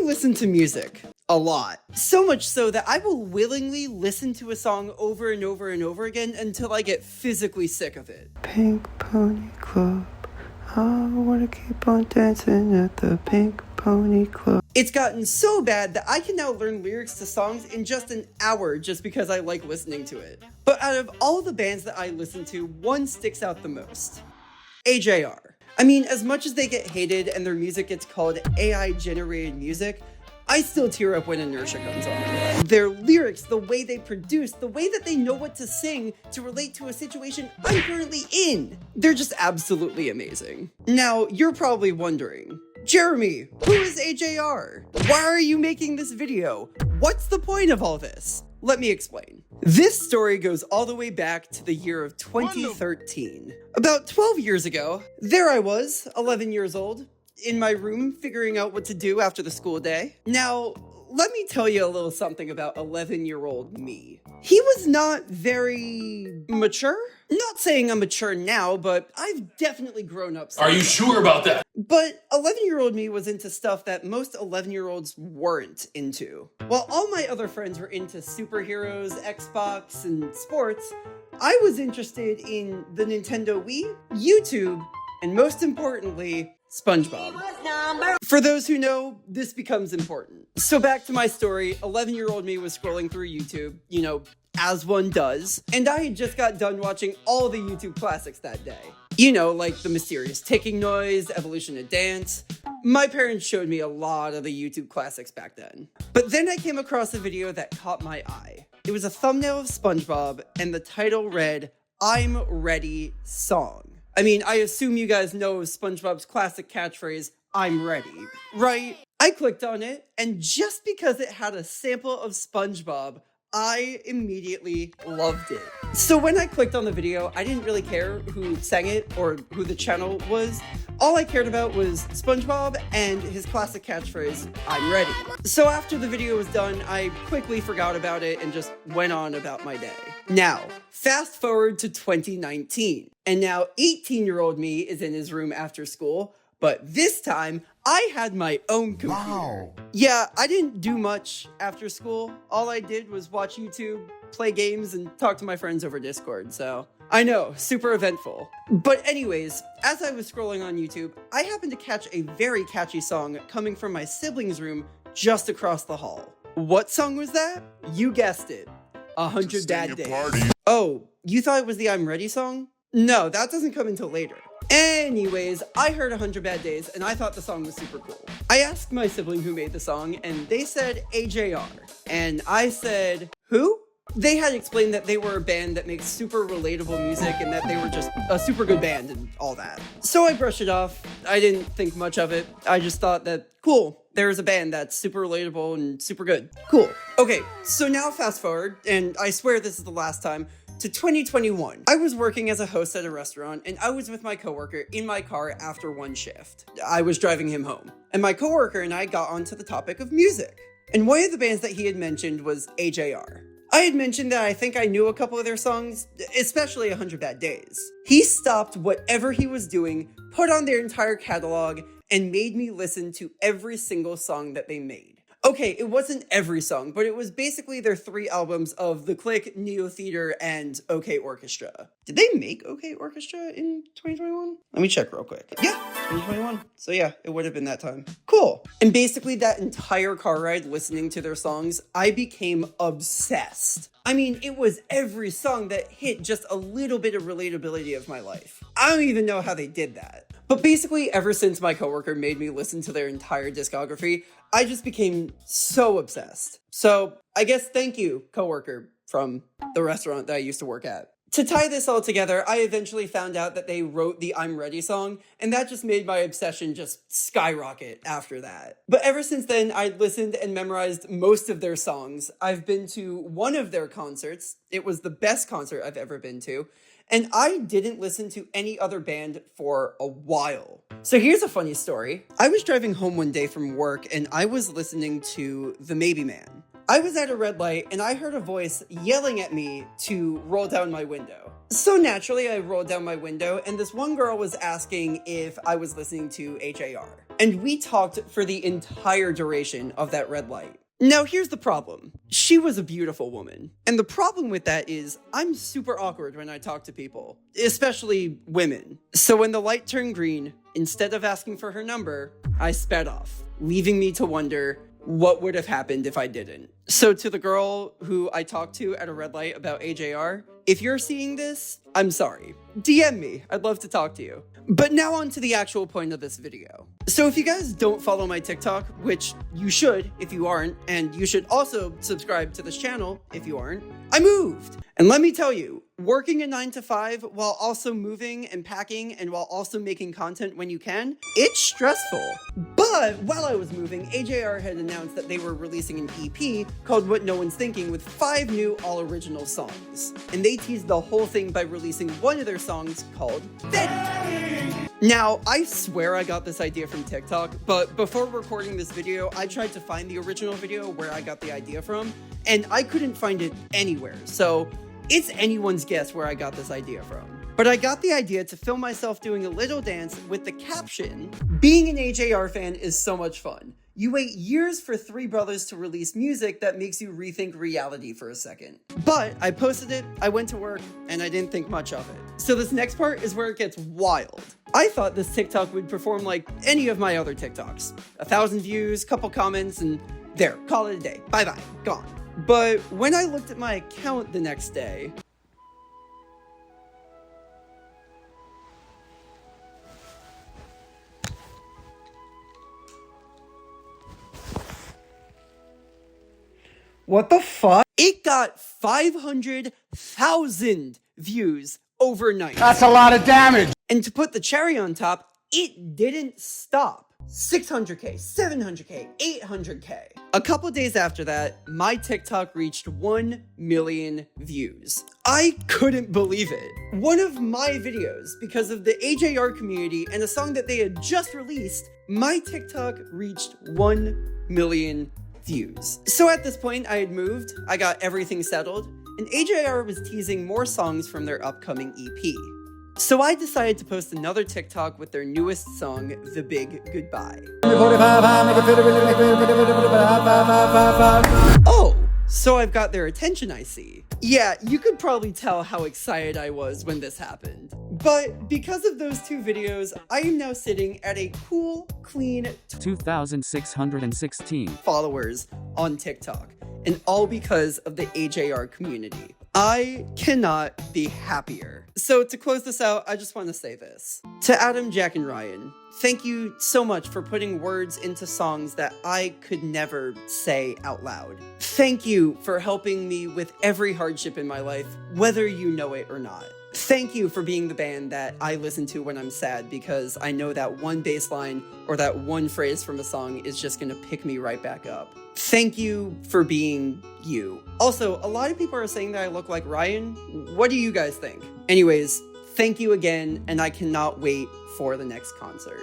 listen to music a lot. So much so that I will willingly listen to a song over and over and over again until I get physically sick of it. Pink Pony Club. I wanna keep on dancing at the Pink Pony Club. It's gotten so bad that I can now learn lyrics to songs in just an hour just because I like listening to it. But out of all the bands that I listen to, one sticks out the most. AJR. I mean, as much as they get hated and their music gets called AI-generated music, I still tear up when Inertia comes on. Their lyrics, the way they produce, the way that they know what to sing to relate to a situation I'm currently in, they're just absolutely amazing. Now, you're probably wondering, Jeremy, who is AJR? Why are you making this video? What's the point of all this? Let me explain. This story goes all the way back to the year of 2013. About 12 years ago, there I was, 11 years old, in my room figuring out what to do after the school day. Now, let me tell you a little something about 11-year-old me. He was not very mature. Not saying I'm mature now, but I've definitely grown up since. Are you sure about that? But 11-year-old me was into stuff that most 11-year-olds weren't into. While all my other friends were into superheroes, Xbox, and sports, I was interested in the Nintendo Wii, YouTube, and most importantly, SpongeBob. For those who know, this becomes important. So back to my story, 11-year-old me was scrolling through YouTube, as one does, and I had just got done watching all the YouTube classics that day. Like The Mysterious Ticking Noise, Evolution of Dance. My parents showed me a lot of the YouTube classics back then. But then I came across a video that caught my eye. It was a thumbnail of SpongeBob, and the title read, "I'm Ready Song." I mean, I assume you guys know SpongeBob's classic catchphrase, "I'm ready," right? I clicked on it, and just because it had a sample of SpongeBob, I immediately loved it. So when I clicked on the video, I didn't really care who sang it or who the channel was. All I cared about was SpongeBob and his classic catchphrase, "I'm ready." So after the video was done, I quickly forgot about it and just went on about my day. Now, fast forward to 2019, and now 18-year-old me is in his room after school, but this time, I had my own computer. Wow. Yeah, I didn't do much after school. All I did was watch YouTube, play games, and talk to my friends over Discord, so I know, super eventful. But anyways, as I was scrolling on YouTube, I happened to catch a very catchy song coming from my siblings' room just across the hall. What song was that? You guessed it. 100 Bad Days. Oh, you thought it was the I'm Ready song? No, that doesn't come until later. Anyways, I heard 100 Bad Days and I thought the song was super cool. I asked my sibling who made the song and they said AJR. And I said, who? They had explained that they were a band that makes super relatable music and that they were just a super good band and all that. So I brushed it off. I didn't think much of it. I just thought that, cool, there's a band that's super relatable and super good. Cool. Okay, so now fast forward, and I swear this is the last time, to 2021. I was working as a host at a restaurant, and I was with my coworker in my car after one shift. I was driving him home, and my coworker and I got onto the topic of music. And one of the bands that he had mentioned was AJR. I had mentioned that I think I knew a couple of their songs, especially 100 Bad Days. He stopped whatever he was doing, put on their entire catalog, and made me listen to every single song that they made. Okay, it wasn't every song, but it was basically their 3 albums of The Click, Neo Theater, and OK Orchestra. Did they make OK Orchestra in 2021? Let me check real quick. Yeah, 2021. So yeah, it would have been that time. Cool. And basically that entire car ride listening to their songs, I became obsessed. I mean, it was every song that hit just a little bit of relatability of my life. I don't even know how they did that. But basically, ever since my coworker made me listen to their entire discography, I just became so obsessed. So I guess thank you, coworker from the restaurant that I used to work at. To tie this all together, I eventually found out that they wrote the I'm Ready song, and that just made my obsession just skyrocket after that. But ever since then, I'd listened and memorized most of their songs. I've been to one of their concerts. It was the best concert I've ever been to. And I didn't listen to any other band for a while. So here's a funny story. I was driving home one day from work and I was listening to The Maybe Man. I was at a red light and I heard a voice yelling at me to roll down my window. So naturally I rolled down my window and this one girl was asking if I was listening to AJR. And we talked for the entire duration of that red light. Now, here's the problem. She was a beautiful woman. And the problem with that is I'm super awkward when I talk to people, especially women. So when the light turned green, instead of asking for her number, I sped off, leaving me to wonder what would have happened if I didn't. So to the girl who I talked to at a red light about AJR, if you're seeing this, I'm sorry. DM me, I'd love to talk to you. But now on to the actual point of this video. So if you guys don't follow my TikTok, which you should if you aren't, and you should also subscribe to this channel if you aren't, I moved. And let me tell you, working a 9 to 5 while also moving and packing and while also making content when you can, it's stressful. But while I was moving, AJR had announced that they were releasing an EP called What No One's Thinking with 5 new all-original songs. And they teased the whole thing by releasing one of their songs called Fetty. Now, I swear I got this idea from TikTok, but before recording this video, I tried to find the original video where I got the idea from, and I couldn't find it anywhere. So it's anyone's guess where I got this idea from. But I got the idea to film myself doing a little dance with the caption, "Being an AJR fan is so much fun. You wait years for 3 brothers to release music that makes you rethink reality for a second." But I posted it, I went to work, and I didn't think much of it. So this next part is where it gets wild. I thought this TikTok would perform like any of my other TikToks. 1,000 views, couple comments, and there, call it a day. Bye-bye, gone. But when I looked at my account the next day, what the fuck? It got 500,000 views overnight. That's a lot of damage. And to put the cherry on top, it didn't stop. 600K, 700K, 800K. A couple days after that, my TikTok reached 1 million views. I couldn't believe it. One of my videos, because of the AJR community and a song that they had just released, my TikTok reached 1 million views. So at this point, I had moved, I got everything settled, and AJR was teasing more songs from their upcoming EP. So I decided to post another TikTok with their newest song, The Big Goodbye. Oh, so I've got their attention, I see. Yeah, you could probably tell how excited I was when this happened. But because of those 2 videos, I am now sitting at a cool, clean 2,616 followers on TikTok, and all because of the AJR community. I cannot be happier. So to close this out, I just want to say this. To Adam, Jack, and Ryan, thank you so much for putting words into songs that I could never say out loud. Thank you for helping me with every hardship in my life, whether you know it or not. Thank you for being the band that I listen to when I'm sad, because I know that one bass line or that one phrase from a song is just gonna pick me right back up. Thank you for being you. Also, a lot of people are saying that I look like Ryan. What do you guys think? Anyways, thank you again, and I cannot wait for the next concert.